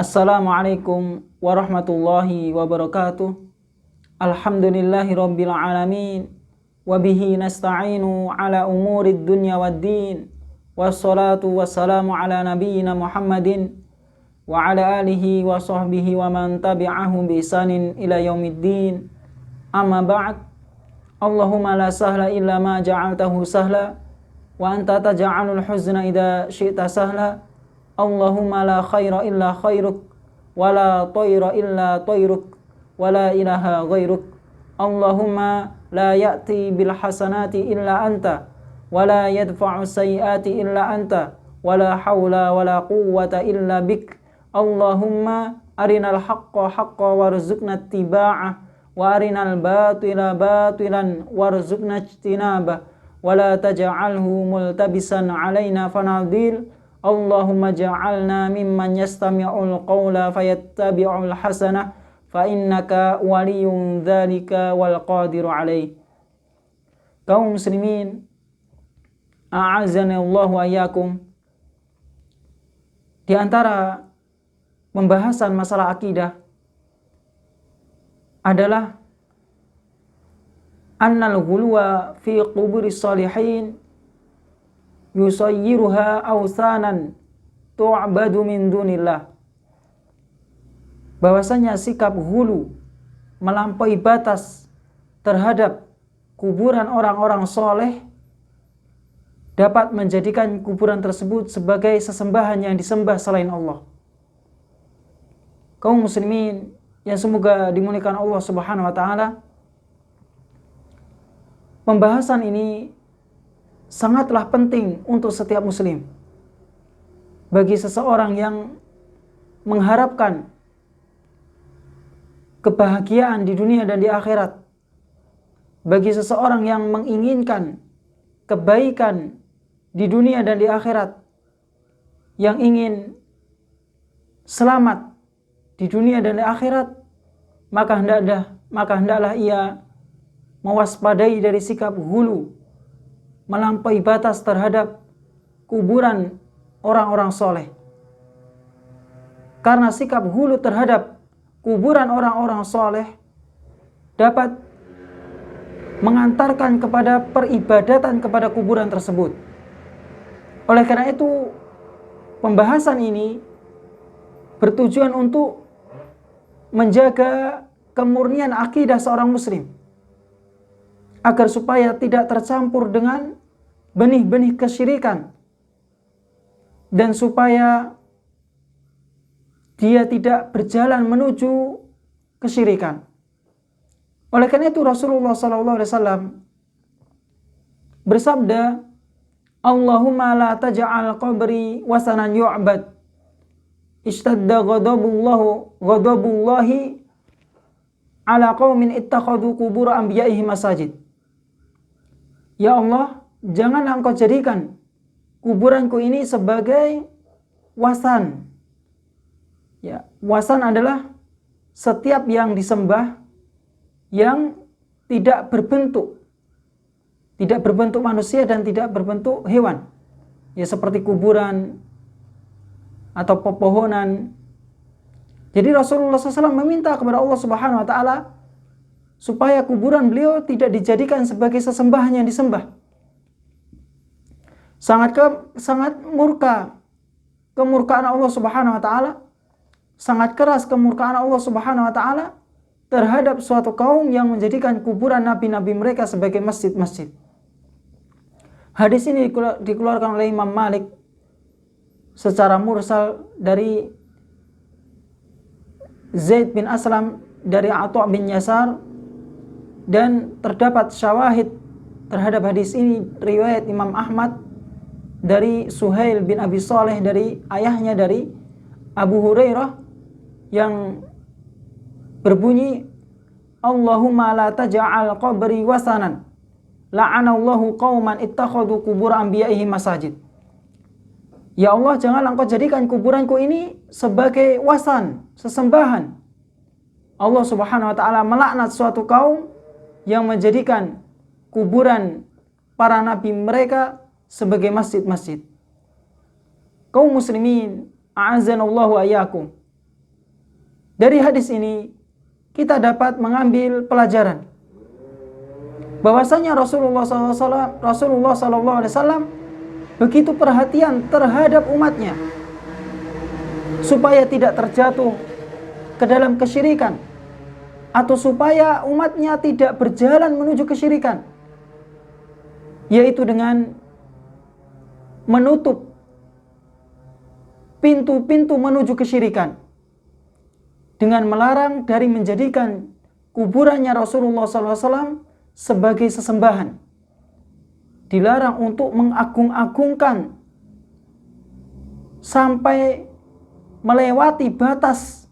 Assalamualaikum warahmatullahi wabarakatuh. Alhamdulillahi rabbil alamin. Wabihi nasta'inu ala umurid dunya waddin. Wassalatu wassalamu ala nabiyyina Muhammadin wa ala alihi wa sahbihi wa man tabi'ahum bi ihsanin ila yaumiddin. Amma ba'd. Allahumma la sahla illa ma ja'altahu sahla wa anta taj'alul huzna idza syi'ta sahla. Allahumma la khaira illa khairuk wa la tayra illa tayruk wa la ilaha ghairuk. Allahumma la ya'ti bil hasanati illa anta wa la yadfa'u sayyiati illa anta wa la hawla wa la quwwata illa bik. Allahumma arinal haqqa haqqa warzuqna ittiba'ah wa arinal batila batilan warzuqna ijtinabah wa la taj'alhu multabisan alaina fanadil. Allahumma ja'alna mimman yastami'ul qawla fayattabi'ul hasanah fa innaka waliyun dzalika wal qadiru alaih. Kaum muslimin, a'azzani Allah wa iyyakum. Di antara pembahasan masalah akidah adalah annal ghuluwa fi quburis shalihin yusayyiruha awsanan tu'badu min dunillah. Bahwasanya sikap hulu, melampaui batas terhadap kuburan orang-orang soleh dapat menjadikan kuburan tersebut sebagai sesembahan yang disembah selain Allah. Kaum muslimin yang semoga dimuliakan Allah Subhanahu wa taala, pembahasan ini sangatlah penting untuk setiap muslim. Bagi seseorang yang mengharapkan kebahagiaan di dunia dan di akhirat, bagi seseorang yang menginginkan kebaikan di dunia dan di akhirat, yang ingin selamat di dunia dan di akhirat, maka hendaklah ia mewaspadai dari sikap hulu, melampaui batas terhadap kuburan orang-orang soleh. Karena sikap hulu terhadap kuburan orang-orang soleh dapat mengantarkan kepada peribadatan kepada kuburan tersebut. Oleh karena itu, pembahasan ini bertujuan untuk menjaga kemurnian akidah seorang muslim, agar supaya tidak tercampur dengan benih-benih kesyirikan, dan supaya dia tidak berjalan menuju kesyirikan. Oleh karena itu Rasulullah SAW bersabda, Allahumma la taj'al qabri wasanan yu'bad, ishtadda ghadabullahi ala qaumin ittakhadhu qubur anbiya'ihi masajid. Ya Allah, janganlah Engkau jadikan kuburanku ini sebagai wasan. Ya, wasan adalah setiap yang disembah yang tidak berbentuk manusia dan tidak berbentuk hewan. Ya, seperti kuburan atau pepohonan. Jadi Rasulullah SAW meminta kepada Allah Subhanahu wa taala supaya kuburan beliau tidak dijadikan sebagai sesembahan yang disembah. Sangat kemurkaan Allah Subhanahu wa taala, sangat keras kemurkaan Allah Subhanahu wa taala terhadap suatu kaum yang menjadikan kuburan nabi-nabi mereka sebagai masjid-masjid. Hadis ini dikeluarkan oleh Imam Malik secara mursal dari Zaid bin Aslam dari Atha bin Yasar, dan terdapat syawahid terhadap hadis ini riwayat Imam Ahmad dari Suhail bin Abi Saleh dari ayahnya dari Abu Hurairah yang berbunyi, Allahumma la taj'al qabri wasanan la'anallahu qauman ittakhadhu qubur anbiya'ihi masajid. Ya Allah, janganlah Engkau jadikan kuburanku ini sebagai wasan, sesembahan. Allah Subhanahu wa taala melaknat suatu kaum yang menjadikan kuburan para nabi mereka sebagai masjid-masjid. Kaum muslimin, a'azzanallahu wa iyyakum. Dari hadis ini kita dapat mengambil pelajaran bahwasanya Rasulullah SAW begitu perhatian terhadap umatnya supaya tidak terjatuh ke dalam kesyirikan, atau supaya umatnya tidak berjalan menuju kesyirikan, yaitu dengan menutup pintu-pintu menuju kesyirikan, dengan melarang dari menjadikan kuburannya Rasulullah SAW sebagai sesembahan. Dilarang untuk mengagung-agungkan sampai melewati batas.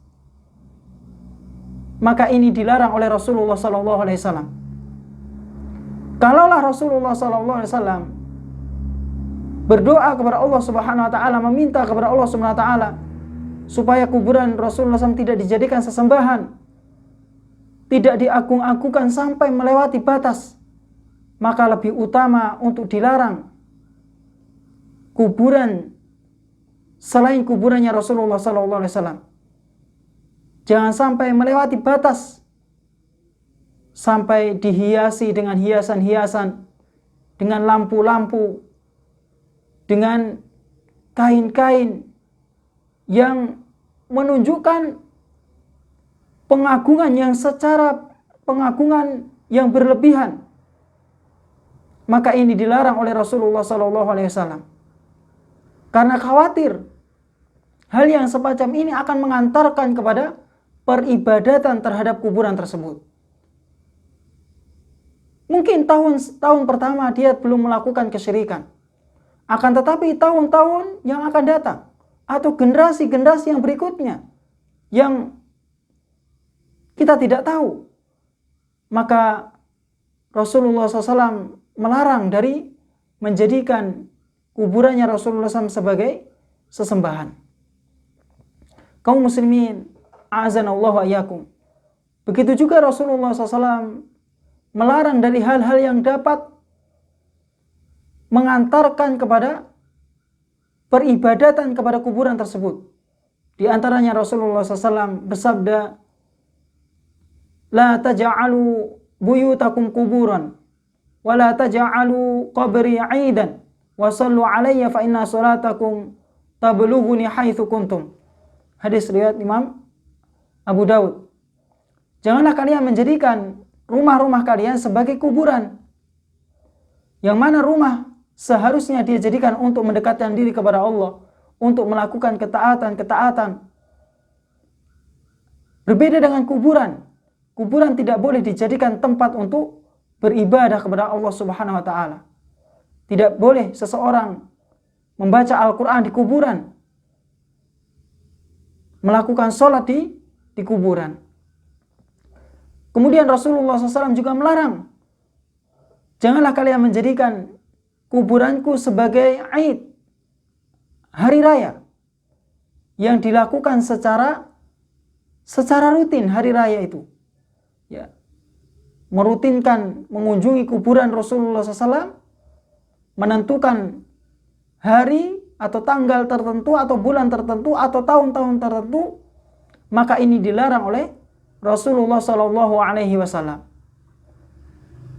Maka ini dilarang oleh Rasulullah SAW. Kalaulah Rasulullah SAW berdoa kepada Allah Subhanahu Wa Taala, meminta kepada Allah Subhanahu Wa Taala supaya kuburan Rasulullah SAW tidak dijadikan sesembahan, tidak diagung-agungkan sampai melewati batas, maka lebih utama untuk dilarang kuburan selain kuburannya Rasulullah SAW. Jangan sampai melewati batas, sampai dihiasi dengan hiasan-hiasan, dengan lampu-lampu, dengan kain-kain yang menunjukkan pengagungan yang berlebihan. Maka ini dilarang oleh Rasulullah SAW, karena khawatir hal yang semacam ini akan mengantarkan kepada peribadatan terhadap kuburan tersebut. Mungkin tahun pertama dia belum melakukan kesyirikan, akan tetapi tahun-tahun yang akan datang atau generasi-generasi yang berikutnya yang kita tidak tahu, maka Rasulullah SAW melarang dari menjadikan kuburannya Rasulullah SAW sebagai sesembahan. Kaum muslimin, a'azanallahu wa iyyakum. Begitu juga Rasulullah SAW melarang dari hal-hal yang dapat mengantarkan kepada peribadatan kepada kuburan tersebut. Di antaranya Rasulullah SAW bersabda, "La taj'alu buyutakum kuburan, wa la taj'alu qabri 'aidan, wa sallu 'alayya fa inna salatakum tablughuni haitsu kuntum." Hadis riwayat Imam Abu Daud. Janganlah kalian menjadikan rumah-rumah kalian sebagai kuburan, yang mana rumah seharusnya dia jadikan untuk mendekatkan diri kepada Allah, untuk melakukan ketaatan-ketaatan. Berbeda dengan kuburan. Kuburan tidak boleh dijadikan tempat untuk beribadah kepada Allah Subhanahu wa Ta'ala. Tidak boleh seseorang membaca Al-Quran di kuburan, melakukan sholat di kuburan. Kemudian Rasulullah SAW juga melarang, janganlah kalian menjadikan kuburanku sebagai Aid, hari raya, yang dilakukan secara rutin hari raya itu. Ya, merutinkan mengunjungi kuburan Rasulullah SAW, menentukan hari atau tanggal tertentu atau bulan tertentu atau tahun-tahun tertentu, maka ini dilarang oleh Rasulullah SAW.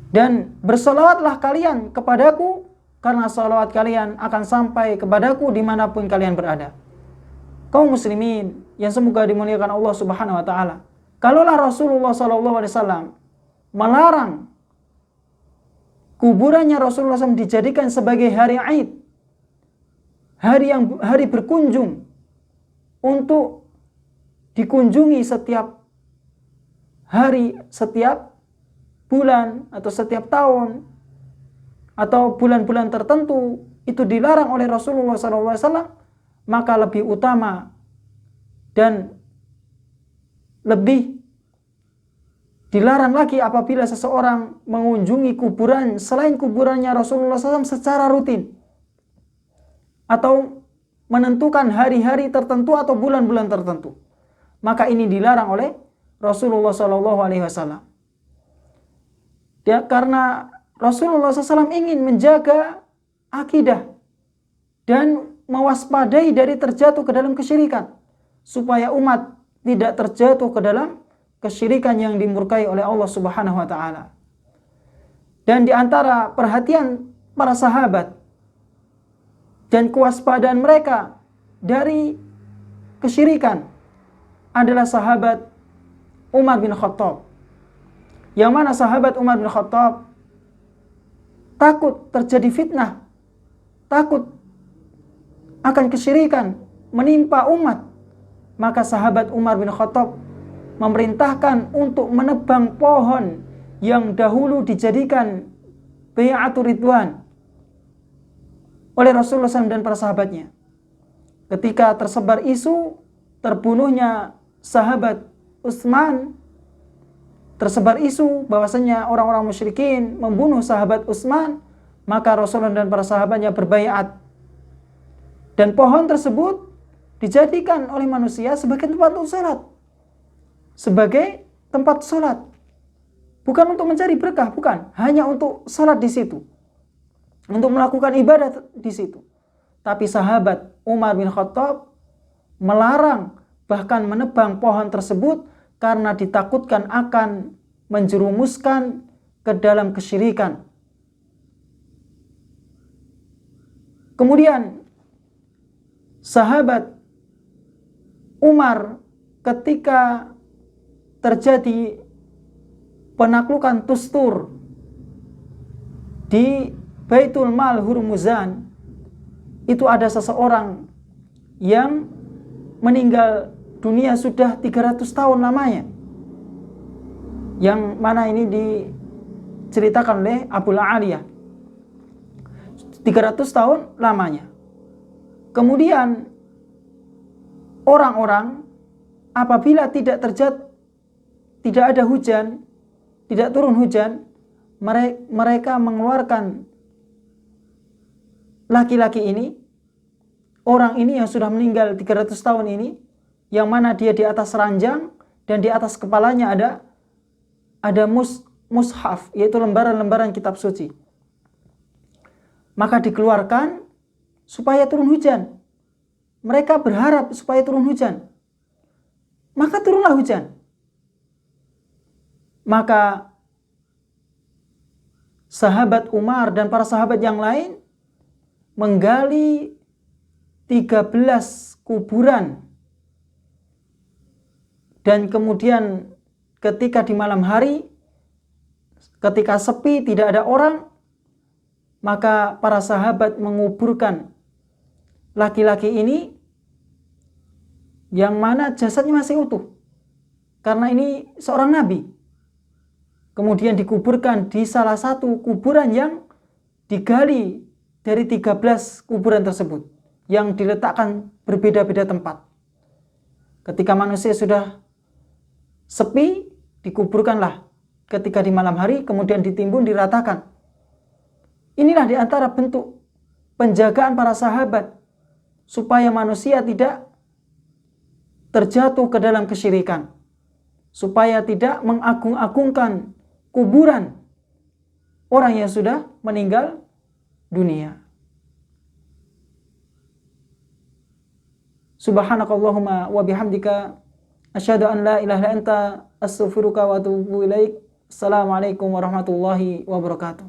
Dan bersolawatlah kalian kepadaku, karena salawat kalian akan sampai kepadaku dimanapun kalian berada. Kaum muslimin yang semoga dimuliakan Allah Subhanahu wa Ta'ala, kalaulah Rasulullah SAW melarang kuburannya Rasulullah SAW dijadikan sebagai hari Aid, hari berkunjung, untuk dikunjungi setiap hari, setiap bulan atau setiap tahun atau bulan-bulan tertentu, itu dilarang oleh Rasulullah SAW, maka lebih utama dan lebih dilarang lagi apabila seseorang mengunjungi kuburan selain kuburannya Rasulullah SAW secara rutin, atau menentukan hari-hari tertentu atau bulan-bulan tertentu, maka ini dilarang oleh Rasulullah SAW. Ya, karena Rasulullah SAW ingin menjaga akidah dan mewaspadai dari terjatuh ke dalam kesyirikan, supaya umat tidak terjatuh ke dalam kesyirikan yang dimurkai oleh Allah Subhanahu wa taala. Dan di antara perhatian para sahabat dan kewaspadaan mereka dari kesyirikan adalah sahabat Umar bin Khattab. Yang mana sahabat Umar bin Khattab takut terjadi fitnah, takut akan kesyirikan menimpa umat. Maka sahabat Umar bin Khattab memerintahkan untuk menebang pohon yang dahulu dijadikan Bai'atur Ridwan oleh Rasulullah SAW dan para sahabatnya. Ketika tersebar isu terbunuhnya sahabat Utsman, tersebar isu bahwasanya orang-orang musyrikin membunuh sahabat Utsman, maka Rasulullah dan para sahabatnya berbaiat. Dan pohon tersebut dijadikan oleh manusia sebagai tempat untuk salat. Sebagai tempat salat. Bukan untuk mencari berkah, bukan. Hanya untuk salat di situ. Untuk melakukan ibadah di situ. Tapi sahabat Umar bin Khattab melarang, bahkan menebang pohon tersebut karena ditakutkan akan menjerumuskan ke dalam kesyirikan. Kemudian sahabat Umar ketika terjadi penaklukan Tustur di Baitul Mal Hurmuzan, itu ada seseorang yang meninggal dunia sudah 300 tahun lamanya. Yang mana ini diceritakan oleh Abul Aliyah. 300 tahun lamanya. Kemudian orang-orang apabila tidak ada hujan, tidak turun hujan, mereka mengeluarkan laki-laki ini, orang ini yang sudah meninggal 300 tahun ini, yang mana dia di atas ranjang dan di atas kepalanya ada mushaf, yaitu lembaran-lembaran kitab suci. Maka dikeluarkan supaya turun hujan. Mereka berharap supaya turun hujan. Maka turunlah hujan. Maka sahabat Umar dan para sahabat yang lain menggali 13 kuburan. Dan kemudian ketika di malam hari, ketika sepi, tidak ada orang, maka para sahabat menguburkan laki-laki ini yang mana jasadnya masih utuh. Karena ini seorang nabi. Kemudian dikuburkan di salah satu kuburan yang digali dari 13 kuburan tersebut, yang diletakkan berbeda-beda tempat. Ketika manusia sudah sepi, dikuburkanlah. Ketika di malam hari, kemudian ditimbun, diratakan. Inilah di antara bentuk penjagaan para sahabat supaya manusia tidak terjatuh ke dalam kesyirikan, supaya tidak mengagung-agungkan kuburan orang yang sudah meninggal dunia. Subhanakallahumma wa bihamdika asyhadu an la ilaha illa anta astaghfiruka wa atubu ilaik. Assalamualaikum warahmatullahi wabarakatuh.